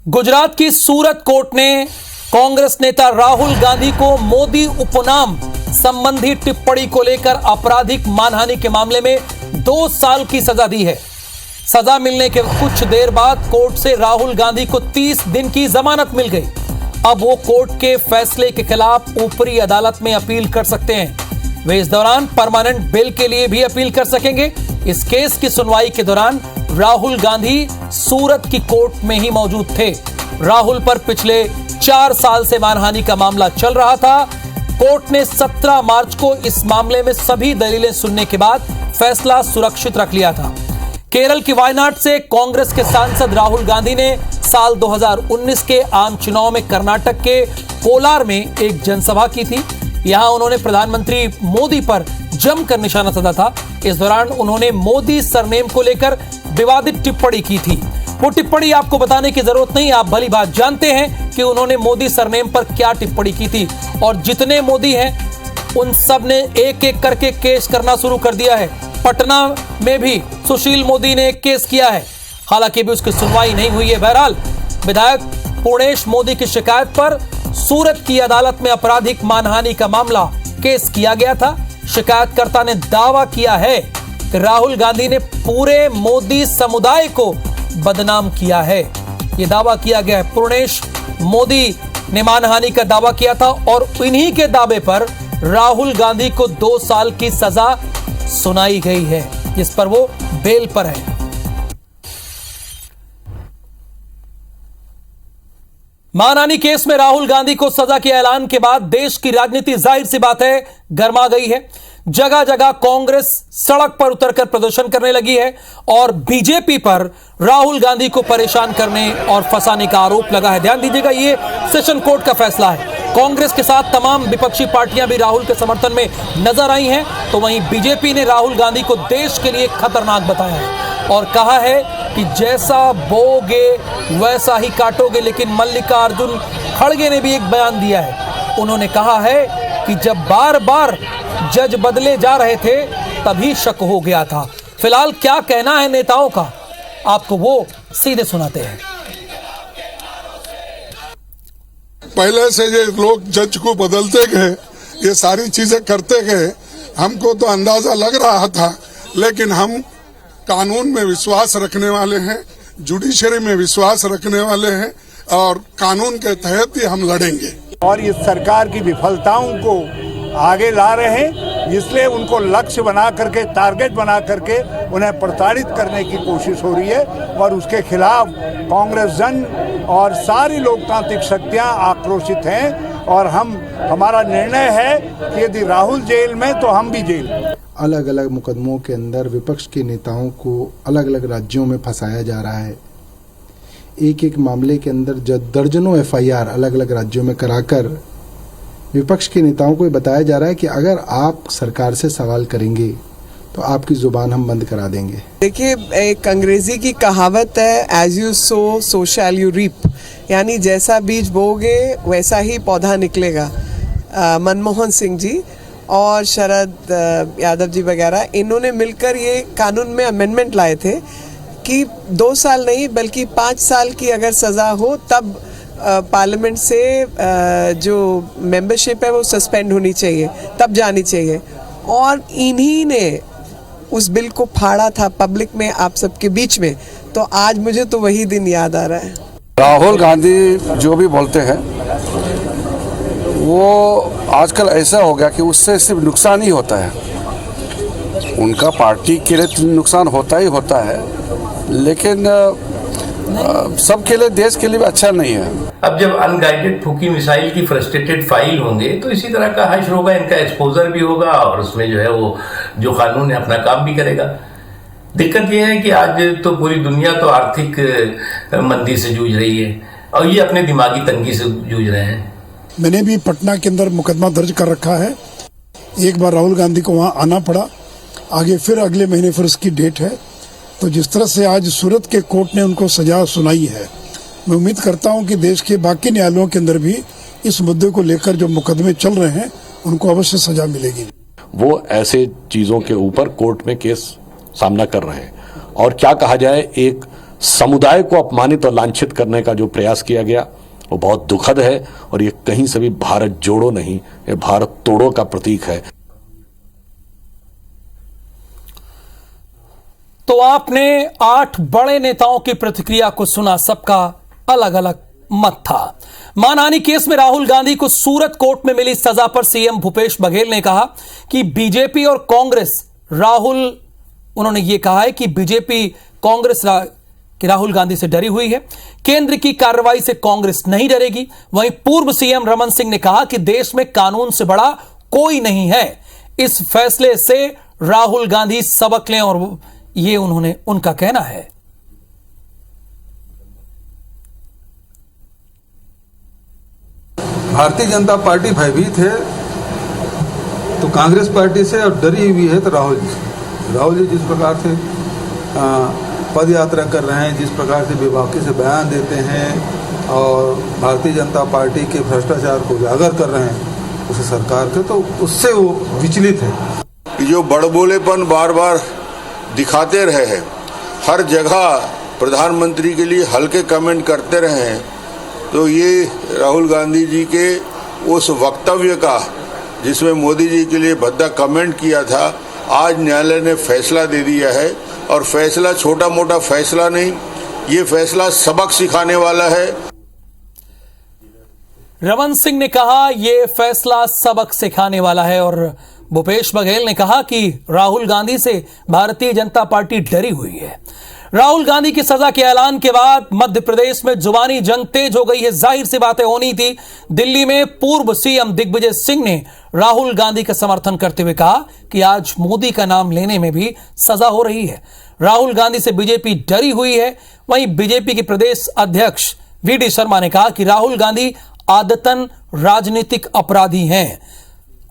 गुजरात की सूरत कोर्ट ने कांग्रेस नेता राहुल गांधी को मोदी उपनाम संबंधी टिप्पणी को लेकर आपराधिक मानहानि के मामले में 2 साल की सजा दी है। सजा मिलने के कुछ देर बाद कोर्ट से राहुल गांधी को 30 दिन की जमानत मिल गई। अब वो कोर्ट के फैसले के खिलाफ ऊपरी अदालत में अपील कर सकते हैं। वे इस दौरान परमानेंट बेल के लिए भी अपील कर सकेंगे। इस केस की सुनवाई के दौरान राहुल गांधी सूरत की कोर्ट में ही मौजूद थे। राहुल पर पिछले 4 साल से मानहानि का मामला चल रहा था। कोर्ट ने 17 मार्च को इस मामले में सभी दलीलें सुनने के बाद फैसला सुरक्षित रख लिया था। केरल की वायनाड से कांग्रेस के सांसद राहुल गांधी ने साल 2019 के आम चुनाव में कर्नाटक के कोलार में एक जनसभा की थी। यहां उन्होंने प्रधानमंत्री मोदी पर जमकर निशाना साधा था। इस दौरान उन्होंने मोदी सरनेम को लेकर विवादित टिप्पणी की थी। वो टिप्पणी आपको बताने की जरूरत नहीं, आप भली बात जानते हैं कि उन्होंने मोदी सरनेम पर क्या टिप्पणी की थी। और जितने मोदी हैं उन सब ने एक एक करके केस करना शुरू कर दिया है। पटना में भी सुशील मोदी ने एक केस किया है, हालांकि अभी उसकी सुनवाई नहीं हुई है। बहरहाल विधायक पूर्णेश मोदी की शिकायत पर सूरत की अदालत में आपराधिक मानहानि का मामला केस किया गया था। शिकायतकर्ता ने दावा किया है कि राहुल गांधी ने पूरे मोदी समुदाय को बदनाम किया है। यह दावा किया गया है। पूर्णेश मोदी ने मानहानि का दावा किया था और इन्हीं के दावे पर राहुल गांधी को 2 साल की सजा सुनाई गई है, जिस पर वो बेल पर है। मानहानि केस में राहुल गांधी को सजा के ऐलान के बाद देश की राजनीति जाहिर सी बात है गर्मा गई है। जगह जगह कांग्रेस सड़क पर उतरकर प्रदर्शन करने लगी है और बीजेपी पर राहुल गांधी को परेशान करने और फंसाने का आरोप लगा है। ध्यान दीजिएगा, ये सेशन कोर्ट का फैसला है। कांग्रेस के साथ तमाम विपक्षी पार्टियां भी राहुल के समर्थन में नजर आई हैं, तो वहीं बीजेपी ने राहुल गांधी को देश के लिए खतरनाक बताया है और कहा है कि जैसा बोगे वैसा ही काटोगे। लेकिन मल्लिकार्जुन खड़गे ने भी एक बयान दिया है। उन्होंने कहा है कि जब बार बार जज बदले जा रहे थे तभी शक हो गया था। फिलहाल क्या कहना है नेताओं का, आपको वो सीधे सुनाते हैं। पहले से ये लोग जज को बदलते गए, ये सारी चीजें करते गए, हमको तो अंदाजा लग रहा था। लेकिन हम कानून में विश्वास रखने वाले हैं, जुडिशरी में विश्वास रखने वाले हैं और कानून के तहत ही हम लड़ेंगे। और इस सरकार की विफलताओं को आगे ला रहे हैं, इसलिए उनको लक्ष्य बना करके, टारगेट बना करके उन्हें प्रताड़ित करने की कोशिश हो रही है। और उसके खिलाफ कांग्रेस जन और सारी लोकतांत्रिक शक्तियां आक्रोशित हैं। और हमारा निर्णय है कि यदि राहुल जेल में तो हम भी जेल में। अलग अलग मुकदमों के अंदर विपक्ष के नेताओं को अलग अलग राज्यों में फंसाया जा रहा है। एक एक मामले के अंदर दर्जनों FIR अलग अलग राज्यों में कराकर विपक्ष के नेताओं को ये बताया जा रहा है कि अगर आप सरकार से सवाल करेंगे तो आपकी जुबान हम बंद करा देंगे। देखिए, एक अंग्रेजी की कहावत है, as you sow so shall you reap, यानी जैसा बीज बोगे वैसा ही पौधा निकलेगा। मनमोहन सिंह जी और शरद यादव जी वगैरह, इन्होंने मिलकर ये कानून में अमेंडमेंट लाए थे कि 2 साल नहीं बल्कि 5 साल की अगर सज़ा हो तब पार्लियामेंट से जो मेंबरशिप है वो सस्पेंड होनी चाहिए, तब जानी चाहिए। और इन्हीं ने उस बिल को फाड़ा था पब्लिक में, आप सबके बीच में। तो आज मुझे तो वही दिन याद आ रहा है। राहुल गांधी जो भी बोलते हैं वो आजकल ऐसा हो गया कि उससे सिर्फ नुकसान ही होता है। उनका पार्टी के लिए नुकसान होता ही होता है, लेकिन सबके लिए, देश के लिए भी अच्छा नहीं है। अब जब अनगाइडेड फूकी मिसाइल की फ्रस्ट्रेटेड फाइल होंगे तो इसी तरह का हश्र होगा, इनका एक्सपोजर भी होगा और उसमें जो है वो जो कानून है अपना काम भी करेगा। दिक्कत यह है कि आज तो पूरी दुनिया तो आर्थिक मंदी से जूझ रही है और ये अपने दिमागी तंगी से जूझ रहे हैं। मैंने भी पटना के अंदर मुकदमा दर्ज कर रखा है। एक बार राहुल गांधी को वहां आना पड़ा, आगे फिर अगले महीने फिर उसकी डेट है। तो जिस तरह से आज सूरत के कोर्ट ने उनको सजा सुनाई है, मैं उम्मीद करता हूं कि देश के बाकी न्यायालयों के अंदर भी इस मुद्दे को लेकर जो मुकदमे चल रहे हैं उनको अवश्य सजा मिलेगी। वो ऐसे चीजों के ऊपर कोर्ट में केस सामना कर रहे हैं और क्या कहा जाए, एक समुदाय को अपमानित और लांछित करने का जो प्रयास किया गया वो बहुत दुखद है और ये कहीं से भी भारत जोड़ो नहीं, ये भारत तोड़ो का प्रतीक है। तो आपने 8 बड़े नेताओं की प्रतिक्रिया को सुना, सबका अलग अलग मत था। मानहानि केस में राहुल गांधी को सूरत कोर्ट में मिली सजा पर सीएम भूपेश बघेल ने कहा कि बीजेपी और कांग्रेस उन्होंने यह कहा है कि बीजेपी कांग्रेस राहुल गांधी से डरी हुई है, केंद्र की कार्रवाई से कांग्रेस नहीं डरेगी। वहीं पूर्व सीएम रमन सिंह ने कहा कि देश में कानून से बड़ा कोई नहीं है, इस फैसले से राहुल गांधी सबक लें, और ये उनका कहना है। भारतीय जनता पार्टी भयभीत है तो कांग्रेस पार्टी से, और डरी हुई है तो राहुल जी जिस प्रकार से पद यात्रा कर रहे हैं, जिस प्रकार से बेबाकी से बयान देते हैं और भारतीय जनता पार्टी के भ्रष्टाचार को उजागर कर रहे हैं उस सरकार के, तो उससे वो विचलित है। जो बड़बोलेपन बार बार दिखाते रहे हैं, हर जगह प्रधानमंत्री के लिए हल्के कमेंट करते रहे हैं, तो ये राहुल गांधी जी के उस वक्तव्य का जिसमें मोदी जी के लिए भद्दा कमेंट किया था, आज न्यायालय ने फैसला दे दिया है। और फैसला छोटा मोटा फैसला नहीं, ये फैसला सबक सिखाने वाला है। रमन सिंह ने कहा यह फैसला सबक सिखाने वाला है, और भूपेश बघेल ने कहा कि राहुल गांधी से भारतीय जनता पार्टी डरी हुई है। राहुल गांधी की सजा के ऐलान के बाद मध्य प्रदेश में जुबानी जंग तेज हो गई है। जाहिर सी बातें होनी थी। दिल्ली में पूर्व सीएम दिग्विजय सिंह ने राहुल गांधी का समर्थन करते हुए कहा कि आज मोदी का नाम लेने में भी सजा हो रही है। राहुल गांधी से बीजेपी डरी हुई है। वहीं बीजेपी के प्रदेश अध्यक्ष वीडी शर्मा ने कहा कि राहुल गांधी आदतन राजनीतिक अपराधी हैं।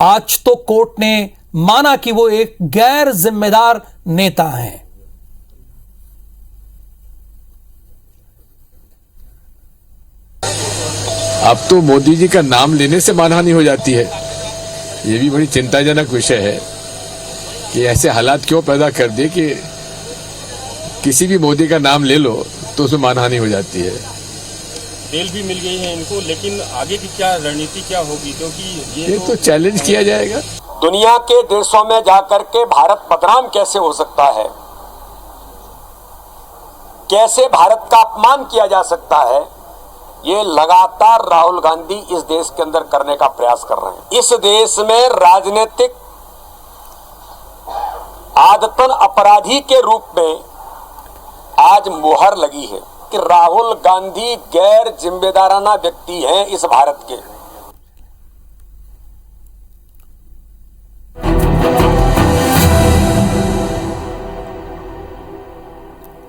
आज तो कोर्ट ने माना कि वो एक गैर जिम्मेदार नेता हैं। अब तो मोदी जी का नाम लेने से मानहानि हो जाती है। ये भी बड़ी चिंताजनक विषय है कि ऐसे हालात क्यों पैदा कर दिए कि किसी भी मोदी का नाम ले लो तो उसमें मानहानि हो जाती है। बेल भी मिल गई है इनको, लेकिन आगे की क्या रणनीति क्या होगी, क्योंकि ये तो चैलेंज किया जाएगा। दुनिया के देशों में जाकर के भारत बदनाम कैसे हो सकता है, कैसे भारत का अपमान किया जा सकता है, ये लगातार राहुल गांधी इस देश के अंदर करने का प्रयास कर रहे हैं। इस देश में राजनीतिक आदतन अपराधी के रूप में आज मुहर लगी है कि राहुल गांधी गैर जिम्मेदाराना व्यक्ति हैं इस भारत के।